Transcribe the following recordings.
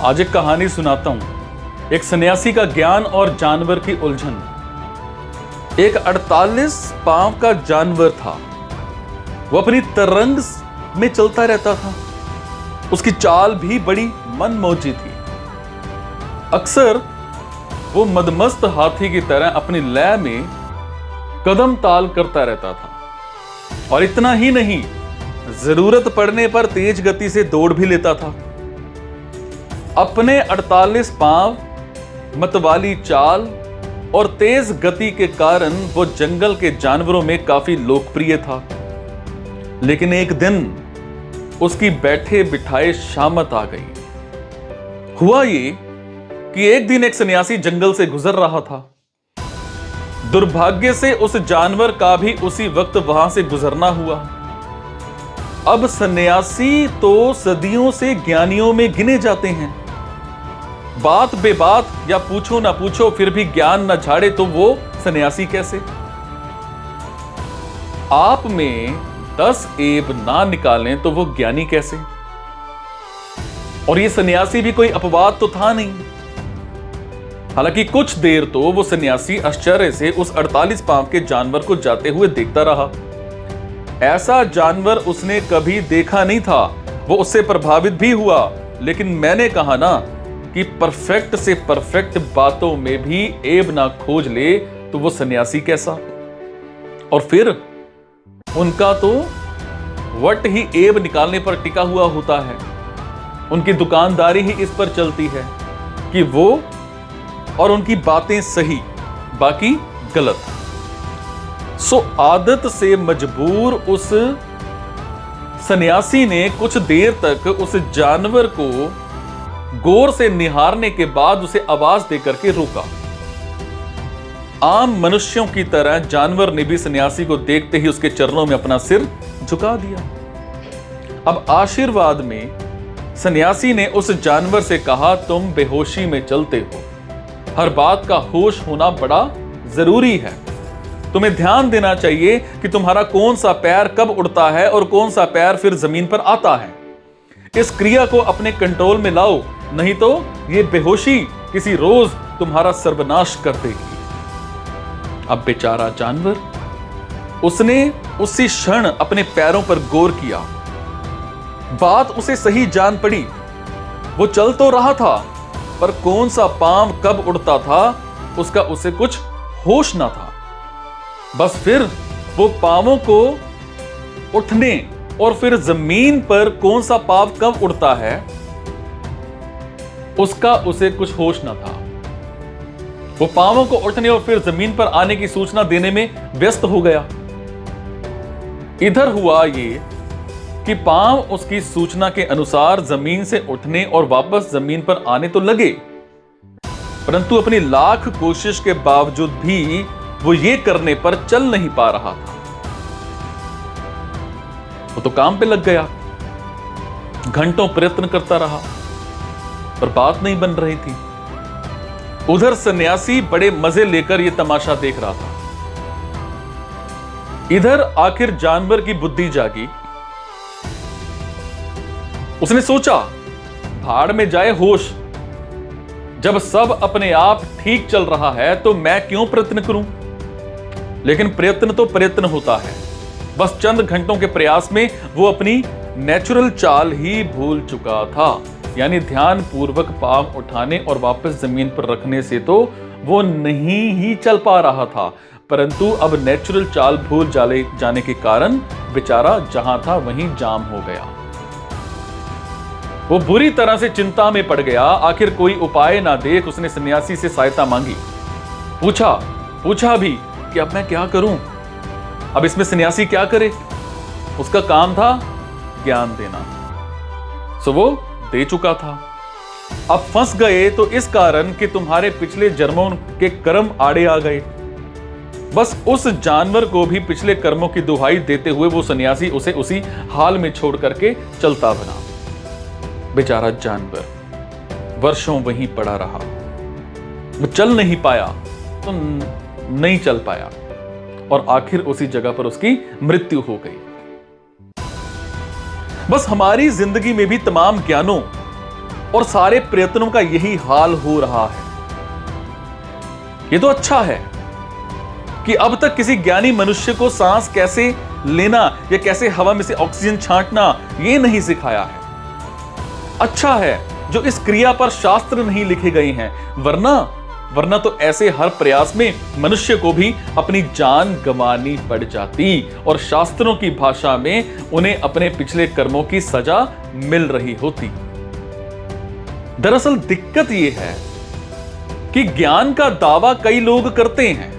आज एक कहानी सुनाता हूं, एक सन्यासी का ज्ञान और जानवर की उलझन। एक 48 पांव का जानवर था। वो अपनी तरंग में चलता रहता था। उसकी चाल भी बड़ी मनमौजी थी। अक्सर वो मदमस्त हाथी की तरह अपनी लय में कदम ताल करता रहता था। और इतना ही नहीं, जरूरत पड़ने पर तेज गति से दौड़ भी लेता था। अपने 48 पांव, मतवाली चाल और तेज गति के कारण वो जंगल के जानवरों में काफी लोकप्रिय था। लेकिन एक दिन उसकी बैठे बिठाए शामत आ गई। हुआ ये कि एक दिन एक सन्यासी जंगल से गुजर रहा था। दुर्भाग्य से उस जानवर का भी उसी वक्त वहां से गुजरना हुआ। अब सन्यासी तो सदियों से ज्ञानियों में गिने जाते हैं। बात बेबात या पूछो ना पूछो फिर भी ज्ञान न झाड़े तो वो सन्यासी कैसे? आप में 10 ऐब ना निकालें तो वो ज्ञानी कैसे? और ये सन्यासी भी कोई अपवाद तो था नहीं। हालांकि कुछ देर तो वो सन्यासी आश्चर्य से उस 48 पांव के जानवर को जाते हुए देखता रहा। ऐसा जानवर उसने कभी देखा नहीं था। वो उससे प्रभावित भी हुआ। लेकिन मैंने कहा ना कि परफेक्ट से परफेक्ट बातों में भी ऐब ना खोज ले तो वो सन्यासी कैसा? और फिर उनका तो वट ही ऐब निकालने पर टिका हुआ होता है। उनकी दुकानदारी ही इस पर चलती है कि वो और उनकी बातें सही, बाकी गलत। सो आदत से मजबूर उस सन्यासी ने कुछ देर तक उस जानवर को गौर से निहारने के बाद उसे आवाज देकर के रोका। आम मनुष्यों की तरह जानवर ने भी सन्यासी को देखते ही उसके चरणों में अपना सिर झुका दिया। अब आशीर्वाद में सन्यासी ने उस जानवर से कहा, तुम बेहोशी में चलते हो। हर बात का होश होना बड़ा जरूरी है। तुम्हें ध्यान देना चाहिए कि तुम्हारा कौन सा पैर कब उड़ता है और कौन सा पैर फिर जमीन पर आता है। इस क्रिया को अपने कंट्रोल में लाओ, नहीं तो ये बेहोशी किसी रोज तुम्हारा सर्वनाश कर देगी। अब बेचारा जानवर, उसने उसी क्षण अपने पैरों पर गौर किया। बात उसे सही जान पड़ी। वो चल तो रहा था, पर कौन सा पांव कब उड़ता था उसका उसे कुछ होश ना था। बस फिर वो पांवों को उठने और फिर जमीन पर कौन सा पांव कब उड़ता है उसका उसे कुछ होश ना था। वो पांवों को उठने और फिर जमीन पर आने की सूचना देने में व्यस्त हो गया। इधर हुआ ये कि पांव उसकी सूचना के अनुसार जमीन से उठने और वापस जमीन पर आने तो लगे, परंतु अपनी लाख कोशिश के बावजूद भी वो ये करने पर चल नहीं पा रहा था। वो तो काम पे लग गया, घंटों प्रयत्न करता रहा, पर बात नहीं बन रही थी। उधर सन्यासी बड़े मजे लेकर यह तमाशा देख रहा था। इधर आखिर जानवर की बुद्धि जागी। उसने सोचा, भाड़ में जाए होश। जब सब अपने आप ठीक चल रहा है तो मैं क्यों प्रयत्न करूं? लेकिन प्रयत्न तो प्रयत्न होता है। बस चंद घंटों के प्रयास में वो अपनी नेचुरल चाल ही भूल चुका था। यानी ध्यान पूर्वक पांव उठाने और वापस जमीन पर रखने से तो वो नहीं ही चल पा रहा था, परंतु अब नेचुरल चाल भूल जाने के कारण बेचारा जहां था वहीं जाम हो गया। वो बुरी तरह से चिंता में पड़ गया। आखिर कोई उपाय ना देख उसने सन्यासी से सहायता मांगी। पूछा भी कि अब मैं क्या करूं? अब इसमें सन्यासी क्या करे? उसका काम था ज्ञान देना, सो वो दे चुका था। अब फंस गए तो इस कारण कि तुम्हारे पिछले जन्मों के कर्म आड़े आ गए। बस उस जानवर को भी पिछले कर्मों की दुहाई देते हुए वो सन्यासी उसे उसी हाल में छोड़ करके चलता बना। बेचारा जानवर वर्षों वहीं पड़ा रहा। वो चल नहीं पाया तो नहीं चल पाया और आखिर उसी जगह पर उसकी मृत्यु हो गई। बस हमारी जिंदगी में भी तमाम ज्ञानों और सारे प्रयत्नों का यही हाल हो रहा है। ये तो अच्छा है कि अब तक किसी ज्ञानी मनुष्य को सांस कैसे लेना या कैसे हवा में से ऑक्सीजन छांटना ये नहीं सिखाया है। अच्छा है जो इस क्रिया पर शास्त्र नहीं लिखे गए हैं, वरना तो ऐसे हर प्रयास में मनुष्य को भी अपनी जान गंवानी पड़ जाती और शास्त्रों की भाषा में उन्हें अपने पिछले कर्मों की सजा मिल रही होती। दरअसल दिक्कत यह है कि ज्ञान का दावा कई लोग करते हैं,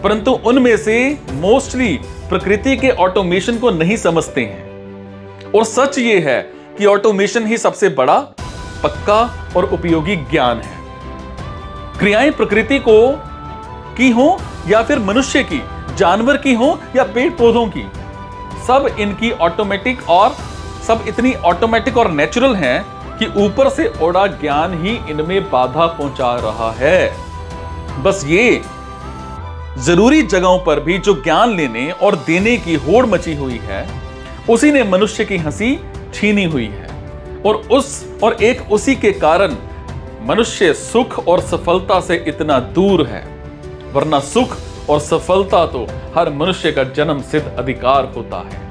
परंतु उनमें से मोस्टली प्रकृति के ऑटोमेशन को नहीं समझते हैं। और सच यह है कि ऑटोमेशन ही सबसे बड़ा, पक्का और उपयोगी ज्ञान है। क्रियाएं प्रकृति को की हो या फिर मनुष्य की, जानवर की हो या पेड़ पौधों की, सब इनकी ऑटोमेटिक और सब इतनी ऑटोमेटिक और नेचुरल हैं कि ऊपर से ओढ़ा ज्ञान ही इनमें बाधा पहुंचा रहा है। बस ये जरूरी जगहों पर भी जो ज्ञान लेने और देने की होड़ मची हुई है, उसी ने मनुष्य की हंसी छीनी हुई है और एक उसी के कारण मनुष्य सुख और सफलता से इतना दूर है। वरना सुख और सफलता तो हर मनुष्य का जन्म सिद्ध अधिकार होता है।